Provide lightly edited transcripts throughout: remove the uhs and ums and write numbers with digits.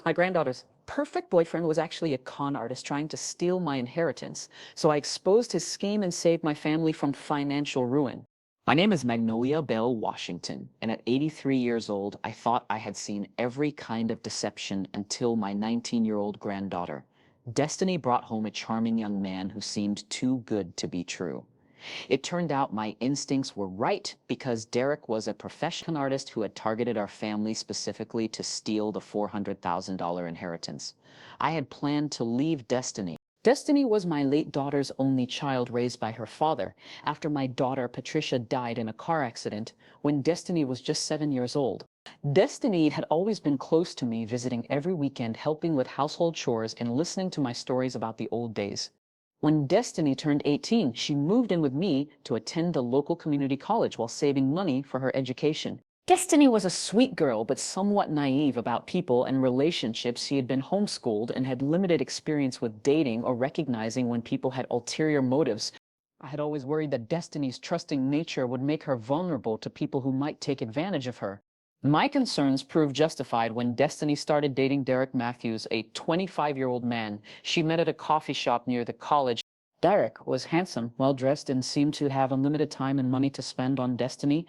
My granddaughter's perfect boyfriend was actually a con artist trying to steal my inheritance, so I exposed his scheme and saved my family from financial ruin. My name is Magnolia Bell Washington, and at 83 years old, I thought I had seen every kind of deception until my 19-year-old granddaughter. Destiny brought home a charming young man who seemed too good to be true. It turned out my instincts were right because Derek was a professional artist who had targeted our family specifically to steal the $400,000 inheritance. I had planned to leave Destiny. Destiny was my late daughter's only child raised by her father after my daughter Patricia died in a car accident when Destiny was just 7 years old. Destiny had always been close to me, visiting every weekend, helping with household chores, and listening to my stories about the old days. When Destiny turned 18, she moved in with me to attend the local community college while saving money for her education. Destiny was a sweet girl, but somewhat naive about people and relationships. She had been homeschooled and had limited experience with dating or recognizing when people had ulterior motives. I had always worried that Destiny's trusting nature would make her vulnerable to people who might take advantage of her. My concerns proved justified when Destiny started dating Derek Matthews, a 25-year-old man she met at a coffee shop near the college. Derek was handsome, well-dressed, and seemed to have unlimited time and money to spend on Destiny.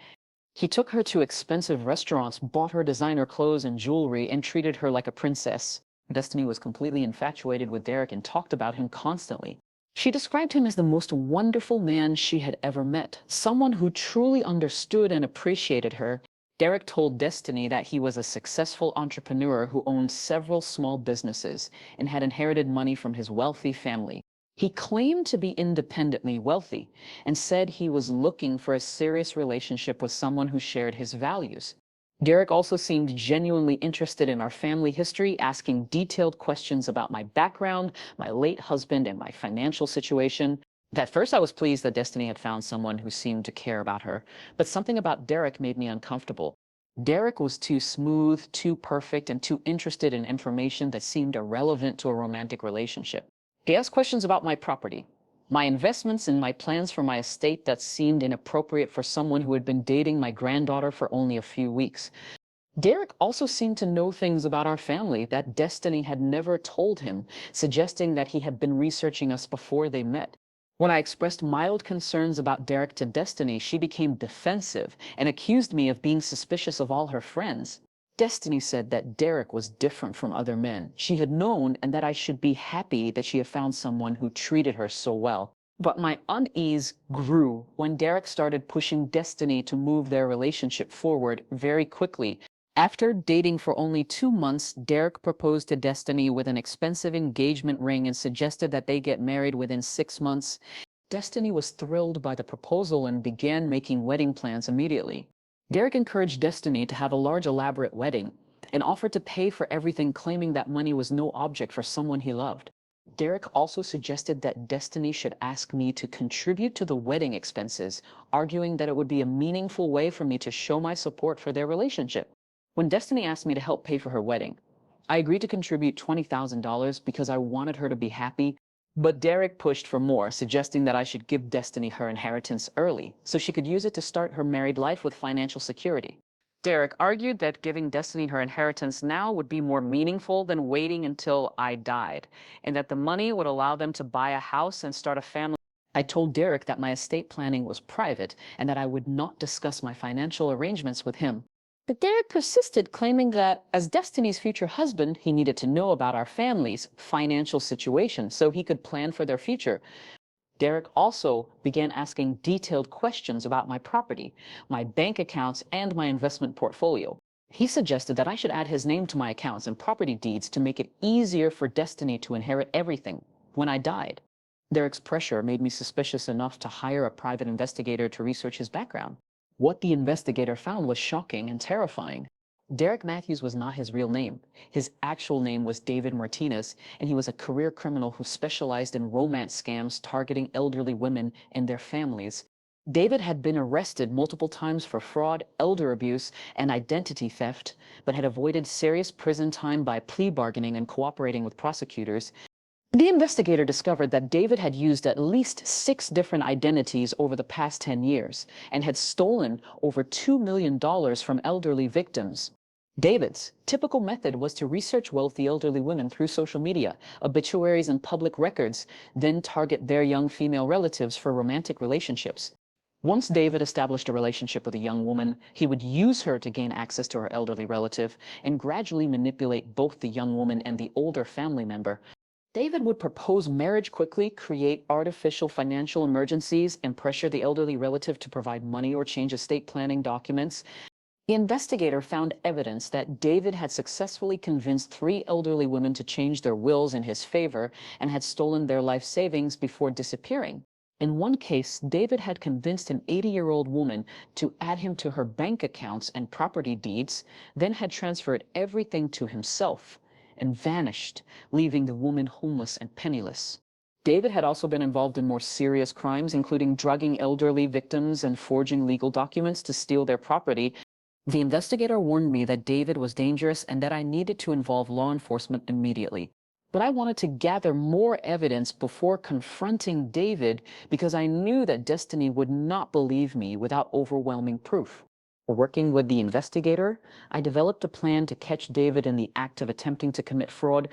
He took her to expensive restaurants, bought her designer clothes and jewelry, and treated her like a princess. Destiny was completely infatuated with Derek and talked about him constantly. She described him as the most wonderful man she had ever met, someone who truly understood and appreciated her. Derek told Destiny that he was a successful entrepreneur who owned several small businesses and had inherited money from his wealthy family. He claimed to be independently wealthy and said he was looking for a serious relationship with someone who shared his values. Derek also seemed genuinely interested in our family history, asking detailed questions about my background, my late husband, and my financial situation. At first, I was pleased that Destiny had found someone who seemed to care about her, but something about Derek made me uncomfortable. Derek was too smooth, too perfect, and too interested in information that seemed irrelevant to a romantic relationship. He asked questions about my property, my investments, and my plans for my estate that seemed inappropriate for someone who had been dating my granddaughter for only a few weeks. Derek also seemed to know things about our family that Destiny had never told him, suggesting that he had been researching us before they met. When I expressed mild concerns about Derek to Destiny, she became defensive and accused me of being suspicious of all her friends. Destiny said that Derek was different from other men she had known, and that I should be happy that she had found someone who treated her so well. But my unease grew when Derek started pushing Destiny to move their relationship forward very quickly. After dating for only 2 months, Derek proposed to Destiny with an expensive engagement ring and suggested that they get married within 6 months. Destiny was thrilled by the proposal and began making wedding plans immediately. Derek encouraged Destiny to have a large, elaborate wedding and offered to pay for everything, claiming that money was no object for someone he loved. Derek also suggested that Destiny should ask me to contribute to the wedding expenses, arguing that it would be a meaningful way for me to show my support for their relationship. When Destiny asked me to help pay for her wedding, I agreed to contribute $20,000 because I wanted her to be happy, but Derek pushed for more, suggesting that I should give Destiny her inheritance early so she could use it to start her married life with financial security. Derek argued that giving Destiny her inheritance now would be more meaningful than waiting until I died, and that the money would allow them to buy a house and start a family. I told Derek that my estate planning was private and that I would not discuss my financial arrangements with him. But Derek persisted, claiming that as Destiny's future husband, he needed to know about our family's financial situation so he could plan for their future. Derek also began asking detailed questions about my property, my bank accounts, and my investment portfolio. He suggested that I should add his name to my accounts and property deeds to make it easier for Destiny to inherit everything when I died. Derek's pressure made me suspicious enough to hire a private investigator to research his background. What the investigator found was shocking and terrifying. Derek Matthews was not his real name. His actual name was David Martinez, and he was a career criminal who specialized in romance scams targeting elderly women and their families. David had been arrested multiple times for fraud, elder abuse, and identity theft, but had avoided serious prison time by plea bargaining and cooperating with prosecutors. The investigator discovered that David had used at least 6 different identities over the past 10 years and had stolen over $2 million from elderly victims. David's typical method was to research wealthy elderly women through social media, obituaries, and public records, then target their young female relatives for romantic relationships. Once David established a relationship with a young woman, he would use her to gain access to her elderly relative and gradually manipulate both the young woman and the older family member. David would propose marriage quickly, create artificial financial emergencies, and pressure the elderly relative to provide money or change estate planning documents. The investigator found evidence that David had successfully convinced three elderly women to change their wills in his favor and had stolen their life savings before disappearing. In one case, David had convinced an 80-year-old woman to add him to her bank accounts and property deeds, then had transferred everything to himself and vanished, leaving the woman homeless and penniless. David had also been involved in more serious crimes, including drugging elderly victims and forging legal documents to steal their property. The investigator warned me that David was dangerous and that I needed to involve law enforcement immediately. But I wanted to gather more evidence before confronting David because I knew that Destiny would not believe me without overwhelming proof. Working with the investigator, I developed a plan to catch David in the act of attempting to commit fraud.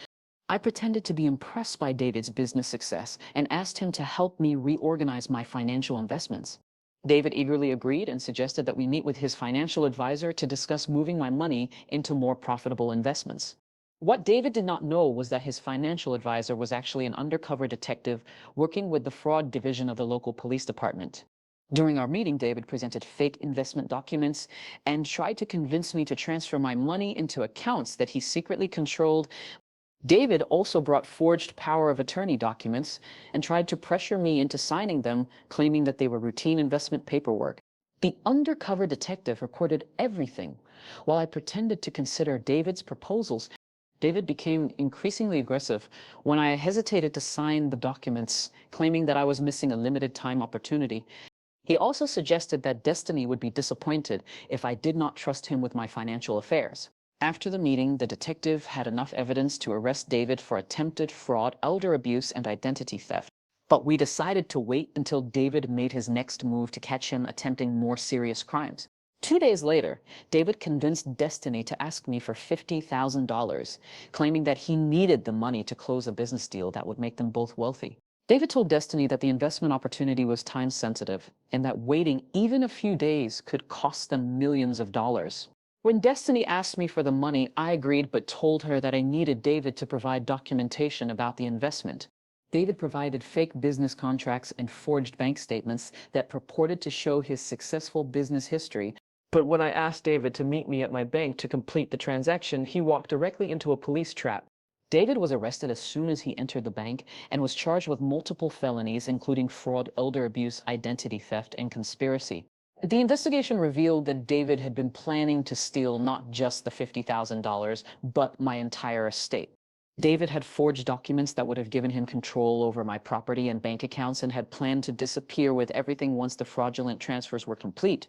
I pretended to be impressed by David's business success and asked him to help me reorganize my financial investments. David eagerly agreed and suggested that we meet with his financial advisor to discuss moving my money into more profitable investments. What David did not know was that his financial advisor was actually an undercover detective working with the fraud division of the local police department. During our meeting, David presented fake investment documents and tried to convince me to transfer my money into accounts that he secretly controlled. David also brought forged power of attorney documents and tried to pressure me into signing them, claiming that they were routine investment paperwork. The undercover detective recorded everything. While I pretended to consider David's proposals, David became increasingly aggressive when I hesitated to sign the documents, claiming that I was missing a limited time opportunity. He also suggested that Destiny would be disappointed if I did not trust him with my financial affairs. After the meeting, the detective had enough evidence to arrest David for attempted fraud, elder abuse, and identity theft. But we decided to wait until David made his next move to catch him attempting more serious crimes. 2 days later, David convinced Destiny to ask me for $50,000, claiming that he needed the money to close a business deal that would make them both wealthy. David told Destiny that the investment opportunity was time sensitive and that waiting even a few days could cost them millions of dollars. When Destiny asked me for the money, I agreed but told her that I needed David to provide documentation about the investment. David provided fake business contracts and forged bank statements that purported to show his successful business history. But when I asked David to meet me at my bank to complete the transaction, he walked directly into a police trap. David was arrested as soon as he entered the bank and was charged with multiple felonies, including fraud, elder abuse, identity theft, and conspiracy. The investigation revealed that David had been planning to steal not just the $50,000, but my entire estate. David had forged documents that would have given him control over my property and bank accounts and had planned to disappear with everything once the fraudulent transfers were complete.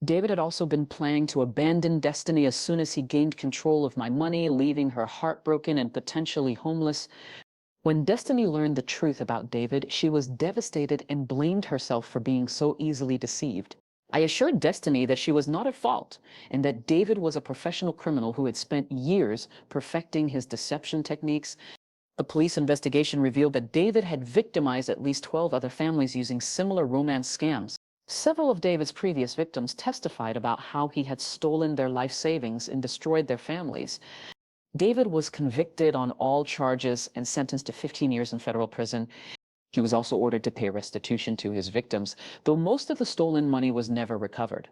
David had also been planning to abandon Destiny as soon as he gained control of my money, leaving her heartbroken and potentially homeless. When Destiny learned the truth about David, she was devastated and blamed herself for being so easily deceived. I assured Destiny that she was not at fault and that David was a professional criminal who had spent years perfecting his deception techniques. A police investigation revealed that David had victimized at least 12 other families using similar romance scams. Several of David's previous victims testified about how he had stolen their life savings and destroyed their families. David was convicted on all charges and sentenced to 15 years in federal prison. He was also ordered to pay restitution to his victims, though most of the stolen money was never recovered.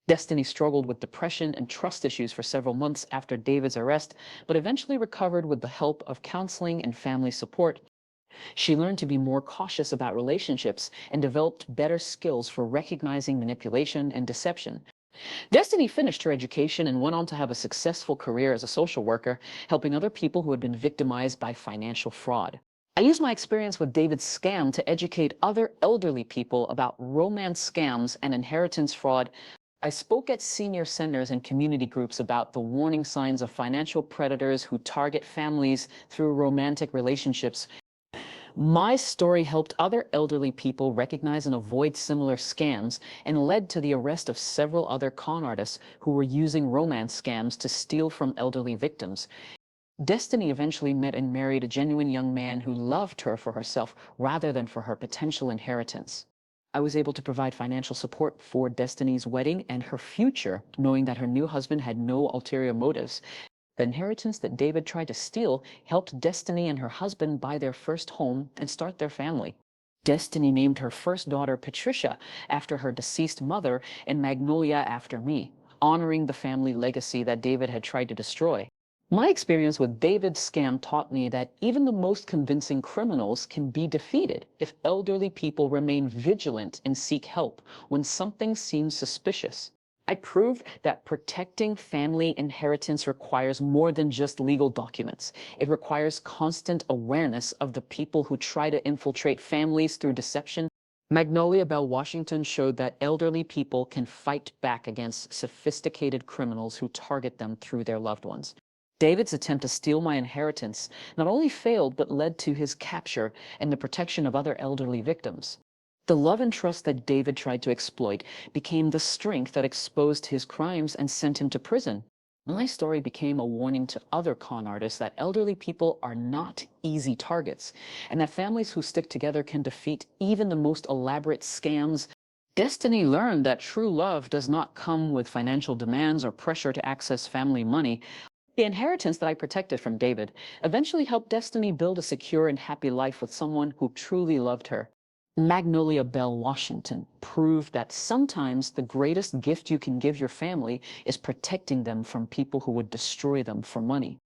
Destiny struggled with depression and trust issues for several months after David's arrest, but eventually recovered with the help of counseling and family support. She learned to be more cautious about relationships and developed better skills for recognizing manipulation and deception. Destiny finished her education and went on to have a successful career as a social worker, helping other people who had been victimized by financial fraud. I used my experience with David's scam to educate other elderly people about romance scams and inheritance fraud. I spoke at senior centers and community groups about the warning signs of financial predators who target families through romantic relationships. My story helped other elderly people recognize and avoid similar scams and led to the arrest of several other con artists who were using romance scams to steal from elderly victims. Destiny eventually met and married a genuine young man who loved her for herself rather than for her potential inheritance. I was able to provide financial support for Destiny's wedding and her future, knowing that her new husband had no ulterior motives. The inheritance that David tried to steal helped Destiny and her husband buy their first home and start their family. Destiny named her first daughter Patricia after her deceased mother and Magnolia after me, honoring the family legacy that David had tried to destroy. My experience with David's scam taught me that even the most convincing criminals can be defeated if elderly people remain vigilant and seek help when something seems suspicious. I proved that protecting family inheritance requires more than just legal documents. It requires constant awareness of the people who try to infiltrate families through deception. Magnolia Bell Washington showed that elderly people can fight back against sophisticated criminals who target them through their loved ones. David's attempt to steal my inheritance not only failed, but led to his capture and the protection of other elderly victims. The love and trust that David tried to exploit became the strength that exposed his crimes and sent him to prison. My story became a warning to other con artists that elderly people are not easy targets, and that families who stick together can defeat even the most elaborate scams. Destiny learned that true love does not come with financial demands or pressure to access family money. The inheritance that I protected from David eventually helped Destiny build a secure and happy life with someone who truly loved her. Magnolia Bell Washington proved that sometimes the greatest gift you can give your family is protecting them from people who would destroy them for money.